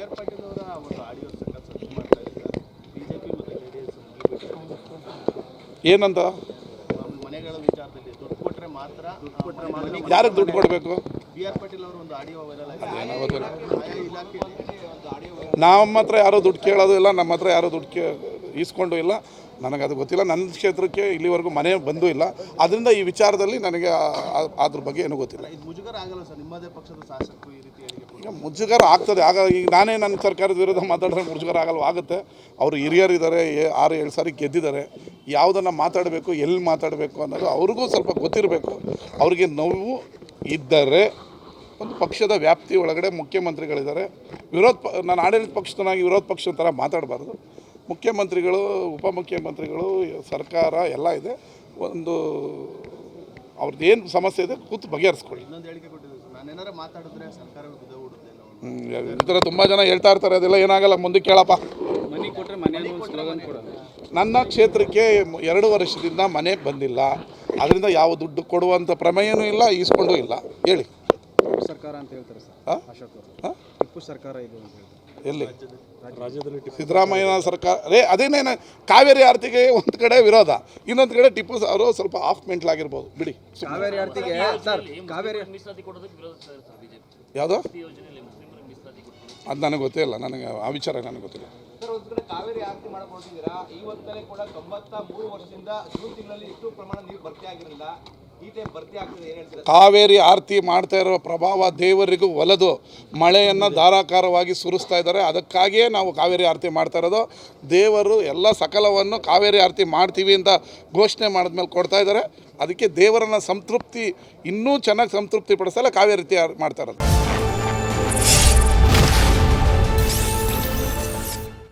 R Patil ಅವರ ಒಂದು audio search ಮಾಡ್ತಾ ಇದ್ದಾರೆ. ಬಿಜೆಪಿ ಮತ್ತು ಜೆಡಿಎಸ್ ಏನಂತ ಮನೆಗಳ ವಿಚಾರದಲ್ಲಿ ದುಡ್ಡು ಕೊಟ್ಟರೆ ಮಾತ್ರ ಯಾರಿಗೆ ದುಡ್ಡು ಕೊಡಬೇಕು? ಬಿ ಆರ್ ಪಾಟೀಲ್ ಅವರು ಒಂದು ಆಡಿಯೋ ವೈರಲ್ ಆಗಿದೆ. ಆಯಾ ಇಲಾಖೆಯಲ್ಲಿ ಒಂದು ಆಡಿಯೋ ನಮ್ಮ ಹತ್ರ ಯಾರೂ ದುಡ್ಡು ಕೇಳೋದು ಇಲ್ಲ, ನಮ್ಮ ಹತ್ರ ಯಾರೂ ದುಡ್ಡು ಈಸ್ಕೊಂಡು ಇಲ್ಲ. ನನಗದು ಗೊತ್ತಿಲ್ಲ. ನನ್ನ ಕ್ಷೇತ್ರಕ್ಕೆ ಇಲ್ಲಿವರೆಗೂ ಮನೆ ಬಂದೂ ಇಲ್ಲ. ಅದರಿಂದ ಈ ವಿಚಾರದಲ್ಲಿ ನನಗೆ ಅದ್ರ ಬಗ್ಗೆ ಏನೂ ಗೊತ್ತಿಲ್ಲ. ಇದು ಮುಜುಗರ ಆಗಲ್ಲ ಸರ್? ನಿಮ್ಮದೇ ಪಕ್ಷದ ಶಾಸಕರು ಈ ರೀತಿ ಹೇಳಿಕೆ ಈಗ ಮುಜುಗರ ಆಗ್ತದೆ. ಈಗ ನಾನೇ ನನ್ನ ಸರ್ಕಾರದ ವಿರುದ್ಧ ಮಾತಾಡಿದ್ರೆ ಮುಜುಗರ ಆಗಲ್ಲ, ಆಗುತ್ತೆ. ಅವರು ಹಿರಿಯರಿದ್ದಾರೆ, 6-7 ಸಾರಿ ಗೆದ್ದಿದ್ದಾರೆ. ಯಾವುದನ್ನು ಮಾತಾಡಬೇಕು, ಎಲ್ಲಿ ಮಾತಾಡಬೇಕು ಅನ್ನೋದು ಅವ್ರಿಗೂ ಸ್ವಲ್ಪ ಗೊತ್ತಿರಬೇಕು. ಅವ್ರಿಗೆ ನೋವು ಇದ್ದರೆ ಒಂದು ಪಕ್ಷದ ವ್ಯಾಪ್ತಿ ಒಳಗಡೆ ಮುಖ್ಯಮಂತ್ರಿಗಳಿದ್ದಾರೆ. ನಾನು ಆಡಳಿತ ಪಕ್ಷದನಾಗಿ ವಿರೋಧ ಪಕ್ಷದ ಥರ ಮಾತಾಡಬಾರ್ದು. ಮುಖ್ಯಮಂತ್ರಿಗಳು, ಉಪಮುಖ್ಯಮಂತ್ರಿಗಳು, ಸರ್ಕಾರ ಎಲ್ಲ ಇದೆ. ಒಂದು ಅವ್ರದ್ದು ಏನು ಸಮಸ್ಯೆ ಇದೆ ಕೂತು ಬಗೆಹರಿಸ್ಕೊಳ್ಳಿ. ಇನ್ನೊಂದು ಹೇಳಿಕೆ ಕೊಟ್ಟಿದ್ದಾರೆ ಸರ್, ನಾನೇನಾರು ಮಾತಾಡಿದ್ರೆ ಸರ್ಕಾರ ಬಿದ್ದೋಗ್ಬಿಡುತ್ತೆ. ಈ ಥರ ತುಂಬ ಜನ ಹೇಳ್ತಾ ಇರ್ತಾರೆ. ಅದೆಲ್ಲ ಏನಾಗಲ್ಲ, ಮುಂದೆ ಕೇಳಪ್ಪ. ಮನೆ ಕೊಟ್ಟರೆ ಮನೆ ಕೊಡೋದು. ನನ್ನ ಕ್ಷೇತ್ರಕ್ಕೆ 2 ವರ್ಷದಿಂದ ಮನೆ ಬಂದಿಲ್ಲ. ಅದರಿಂದ ಯಾವ ದುಡ್ಡು ಕೊಡುವಂಥ ಪ್ರಮೇಯನೂ ಇಲ್ಲ, ಈಸ್ಕೊಂಡೂ ಇಲ್ಲ. ಹೇಳಿ. ಸರ್ಕಾರ ಅಂತ ಹೇಳ್ತಾರೆ ಸರ್ ಅಶೋಕ್ ಅವರು. ಟಿಪ್ಪು ಸರ್ಕಾರ ಇದು ಅಂತ ಹೇಳ್ತಾರೆ. ಎಲ್ಲಿ? ರಾಜ್ಯದಲ್ಲಿ ಸಿದ್ದರಾಮಯ್ಯ ಸರ್ಕಾರ. ಅದೇನೇನು ಕಾವೇರಿ ಆರತಿಗೆ ಒಂದು ಕಡೆ ವಿರೋಧ, ಇನ್ನೊಂದು ಕಡೆ ಟಿಪ್ಪು ಅವರು ಸ್ವಲ್ಪ ಆಫ್ ಮೆಂಟ್ಲಾಗಿರ್ಬೋದು. ಬಿಡಿ. ಕಾವೇರಿ ಆರತಿಗೆ ಸರ್ ಕಾವೇರಿ ಯಾವುದೋ ಅದು ನನಗೆ ಗೊತ್ತೇ ಇಲ್ಲ. ನನಗೆ ಆ ವಿಚಾರ ನನಗೆ ಗೊತ್ತಿಲ್ಲ. ಸರ್, ಒಂದು ಕಡೆ ಕಾವೇರಿ ಆರತಿ ಮಾಡಕೊಂಡಿದ್ದೀರಾ. ಇವತ್ತಲ್ಲೇ ಕೂಡ 93 ವರ್ಷದಿಂದ ಜೂನ್ ತಿಂಗಳಲ್ಲಿ ಇಷ್ಟು ಪ್ರಮಾಣ ನೀರು ಭರ್ತಿ ಆಗಿರಲಿಲ್ಲ. ಈ ಟೈಮ್ ಭರ್ತಿ ಆಗ್ತದೆ, ಏನು ಹೇಳ್ತೀರಾ? ಕಾವೇರಿ ಆರತಿ ಮಾಡ್ತಾ ಇರೋ ಪ್ರಭಾವ ದೇವರಿಗೂ ಒಲದು ಮಳೆಯನ್ನು ಧಾರಾಕಾರವಾಗಿ ಸುರಿಸ್ತಾ ಇದ್ದಾರೆ. ಅದಕ್ಕಾಗಿಯೇ ನಾವು ಕಾವೇರಿ ಆರತಿ ಮಾಡ್ತಾ ಇರೋದು. ದೇವರು ಎಲ್ಲ ಸಕಲವನ್ನು ಕಾವೇರಿ ಆರತಿ ಮಾಡ್ತೀವಿ ಅಂತ ಘೋಷಣೆ ಮಾಡಿದ್ಮೇಲೆ ಕೊಡ್ತಾ ಇದ್ದಾರೆ. ಅದಕ್ಕೆ ದೇವರನ್ನ ಸಂತೃಪ್ತಿ ಇನ್ನೂ ಚೆನ್ನಾಗಿ ಸಂತೃಪ್ತಿ ಪಡಿಸಲ್ಲ ಕಾವೇರಿ ಆರತಿ ಮಾಡ್ತಾ ಇರೋದು.